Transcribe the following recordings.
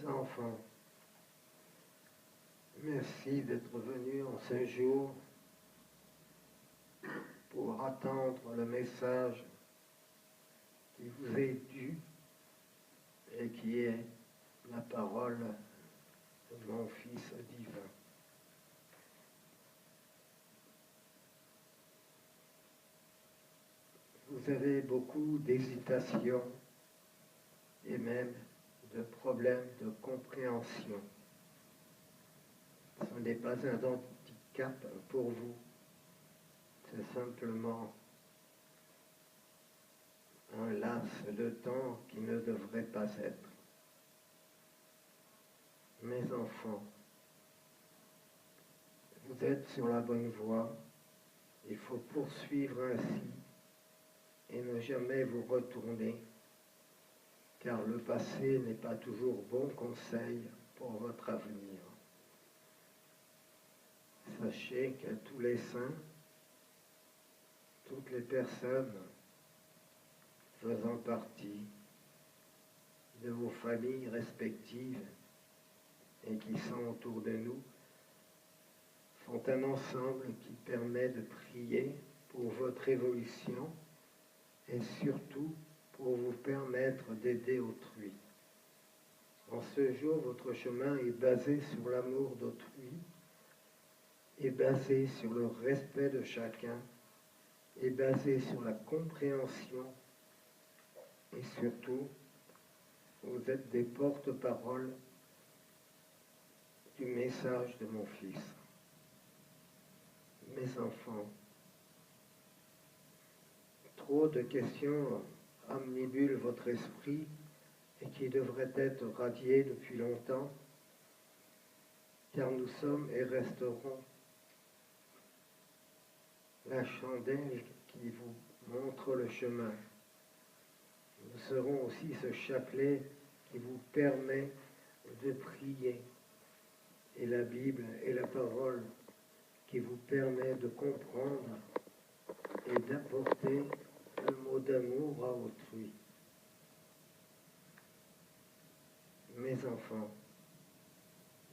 enfants, merci d'être venus en ce jour pour attendre le message qui vous est dû et qui est la parole de mon Fils divin. Vous avez beaucoup d'hésitations et même de problèmes de compréhension. Ce n'est pas un handicap pour vous, c'est simplement un laps de temps qui ne devrait pas être. Mes enfants, vous êtes sur la bonne voie, il faut poursuivre ainsi et ne jamais vous retourner, car le passé n'est pas toujours bon conseil pour votre avenir. Sachez que tous les saints, toutes les personnes faisant partie de vos familles respectives et qui sont autour de nous, font un ensemble qui permet de prier pour votre évolution et surtout pour vous permettre d'aider autrui. En ce jour, votre chemin est basé sur l'amour d'autrui, est basé sur le respect de chacun, est basé sur la compréhension et surtout, vous êtes des porte-paroles du message de mon Fils. Mes enfants, trop de questions omnibulent votre esprit et qui devraient être radiées depuis longtemps, car nous sommes et resterons la chandelle qui vous montre le chemin. Nous serons aussi ce chapelet qui vous permet de prier, et la Bible est la parole qui vous permet de comprendre et d'apporter un mot d'amour à autrui. Mes enfants,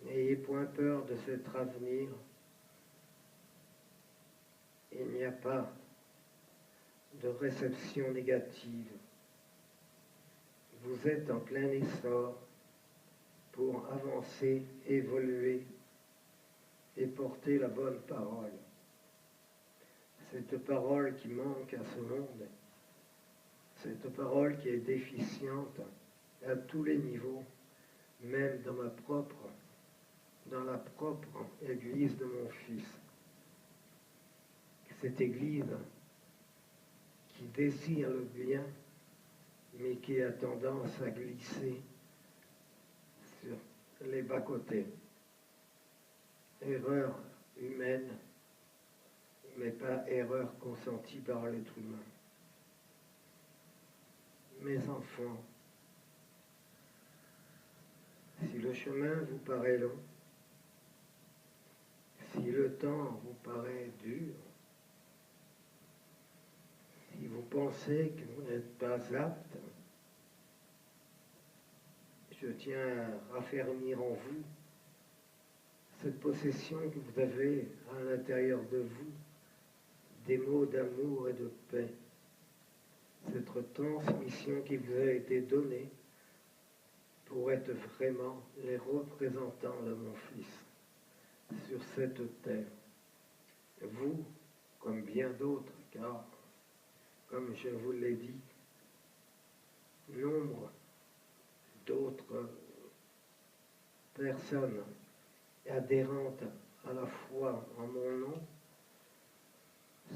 n'ayez point peur de cet avenir. Il n'y a pas de réception négative. Vous êtes en plein essor pour avancer, évoluer et porter la bonne parole. Cette parole qui manque à ce monde, cette parole qui est déficiente à tous les niveaux, même dans la propre Église de mon Fils. Cette Église qui désire le bien, mais qui a tendance à glisser sur les bas-côtés. Erreur humaine, mais pas erreur consentie par l'être humain. Mes enfants, si le chemin vous paraît long, si le temps vous paraît dur, si vous pensez que vous n'êtes pas apte, je tiens à raffermir en vous cette possession que vous avez à l'intérieur de vous, des mots d'amour et de paix, cette transmission qui vous a été donnée pour être vraiment les représentants de mon Fils sur cette terre. Vous, comme bien d'autres, car, comme je vous l'ai dit, nombre d'autres personnes adhérentes à la foi en mon nom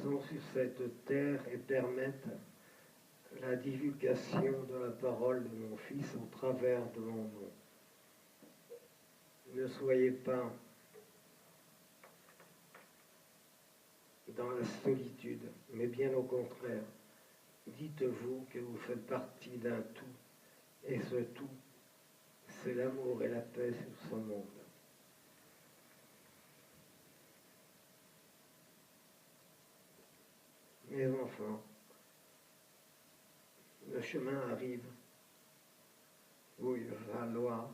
sont sur cette terre et permettent la divulgation de la parole de mon Fils au travers de mon nom. Ne soyez pas dans la solitude, mais bien au contraire. Dites-vous que vous faites partie d'un tout, et ce tout, c'est l'amour et la paix sur ce monde. Mes enfants, le chemin arrive où il va falloir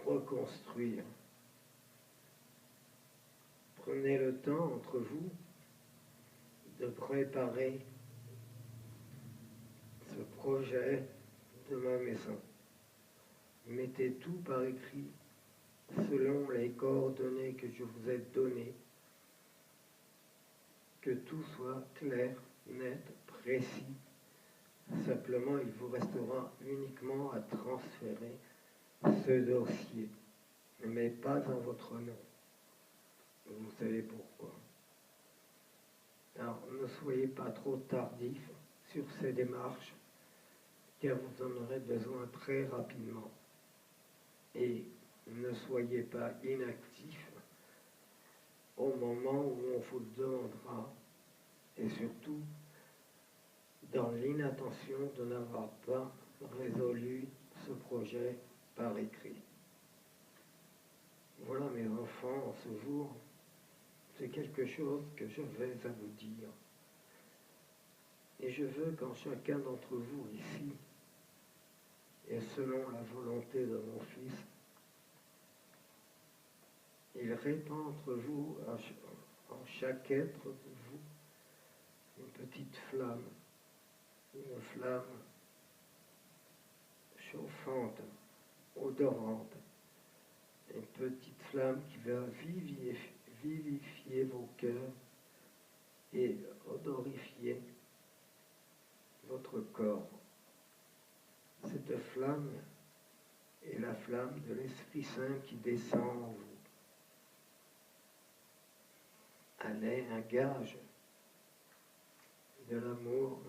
reconstruire. Prenez le temps entre vous de préparer ce projet de ma maison. Mettez tout par écrit selon les coordonnées que je vous ai données, que tout soit clair, net, précis. Simplement, il vous restera uniquement à transférer ce dossier, mais pas en votre nom. Vous savez pourquoi. Alors, ne soyez pas trop tardif sur ces démarches, car vous en aurez besoin très rapidement. Et ne soyez pas inactif au moment où on vous le demandera, et surtout dans l'inattention de n'avoir pas résolu ce projet par écrit. Voilà mes enfants, en ce jour, c'est quelque chose que je vais à vous dire. Et je veux qu'en chacun d'entre vous ici, et selon la volonté de mon Fils, il répand entre vous, en chaque être de vous, une petite flamme, une flamme chauffante, odorante, une petite flamme qui va vivifier vos cœurs et odorifier votre corps. Cette flamme est la flamme de l'Esprit Saint qui descend en vous. Elle est un gage de l'amour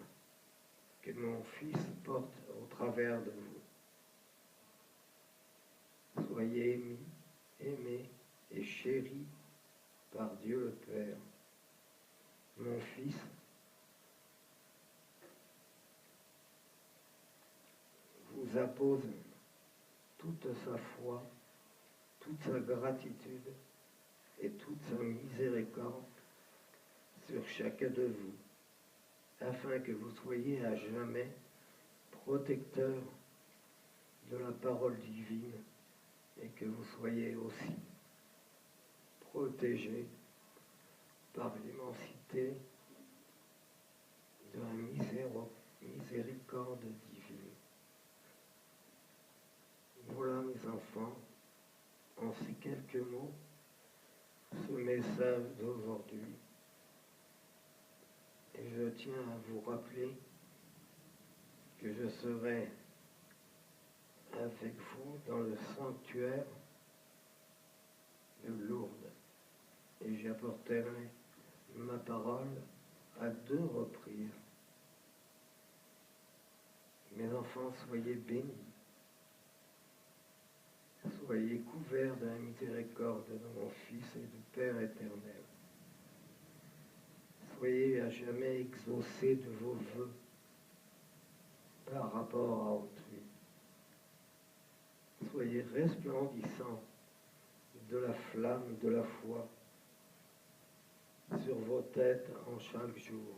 que mon Fils porte au travers de vous. Soyez aimés et chéris par Dieu le Père. Mon Fils vous appose toute sa foi, toute sa gratitude et toute sa miséricorde sur chacun de vous, afin que vous soyez à jamais protecteurs de la parole divine et que vous soyez aussi protégés par l'immensité de la miséricorde divine. Voilà mes enfants, en ces quelques mots, ce message d'aujourd'hui. Et je tiens à vous rappeler que je serai avec vous dans le sanctuaire de Lourdes. Et j'apporterai ma parole à 2 reprises. Mes enfants, soyez bénis. Soyez couverts de la miséricorde de mon Fils et du Père éternel. Soyez à jamais exaucés de vos vœux par rapport à autrui. Soyez resplendissants de la flamme de la foi sur vos têtes en chaque jour.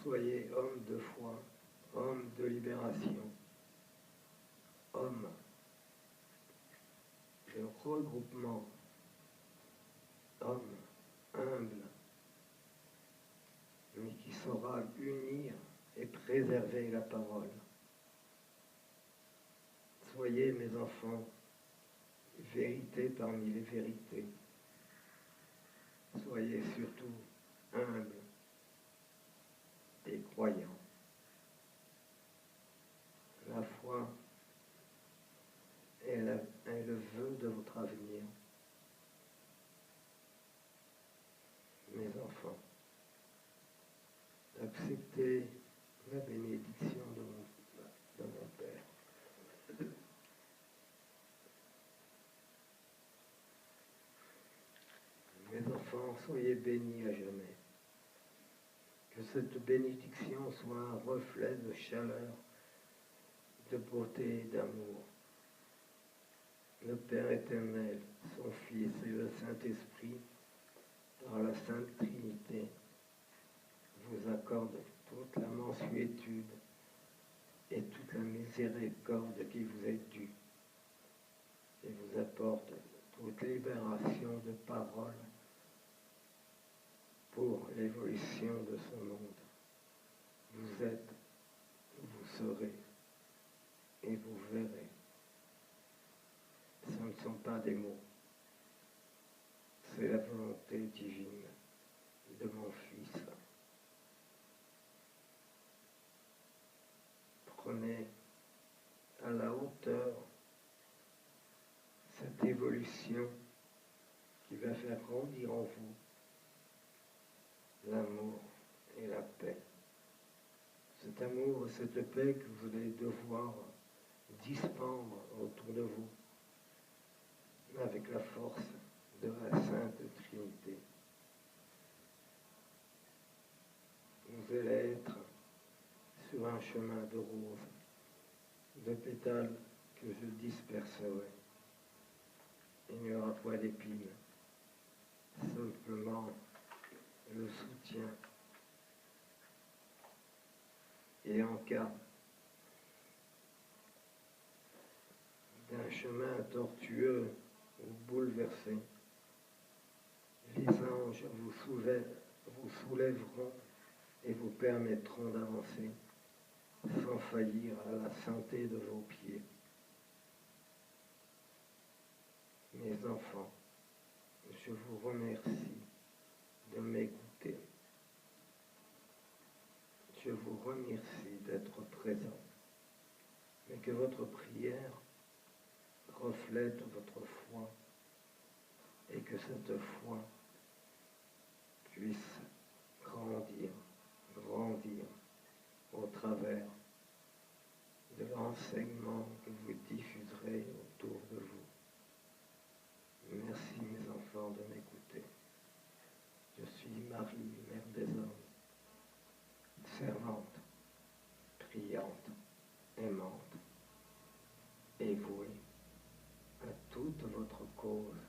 Soyez hommes de foi, hommes de libération, hommes de regroupement, hommes humbles, mais qui saura unir et préserver la parole. Soyez, mes enfants, vérité parmi les vérités. Soyez surtout humbles et croyants. La foi est le vœu de votre avenir. Mes enfants, acceptez la bénédiction de mon Père. Mes enfants, soyez bénis à jamais. Que cette bénédiction soit un reflet de chaleur, de beauté et d'amour. Le Père éternel, son Fils et le Saint-Esprit, par la Sainte Trinité, vous accordent toute la mansuétude et toute la miséricorde qui vous est due et vous apporte toute libération de parole pour l'évolution de ce monde. Vous êtes, vous serez et vous verrez. Ce ne sont pas des mots, c'est la volonté divine de mon Fils. Prenez à la hauteur cette évolution qui va faire grandir en vous l'amour et la paix. Cet amour et cette paix que vous allez devoir dispendre autour de vous avec la force de la Sainte Trinité. Vous allez être sur un chemin de roses, de pétales que je disperserai. Il n'y aura pas d'épines, simplement le soutien. Et en cas d'un chemin tortueux ou bouleversé, les anges vous soulèveront et vous permettront d'avancer sans faillir à la santé de vos pieds. Mes enfants, je vous remercie de m'écouter. Je vous remercie d'être présent, mais que votre prière reflète votre foi et que cette foi puisse grandir au travers de l'enseignement que vous diffuserez autour de vous. Merci mes enfants de m'écouter. Je suis Marie, Mère des hommes, servante, priante, aimante et vouée à toute votre cause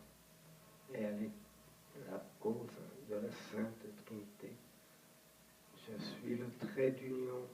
et à la cause de la Sainte Trinité. Je suis le trait d'union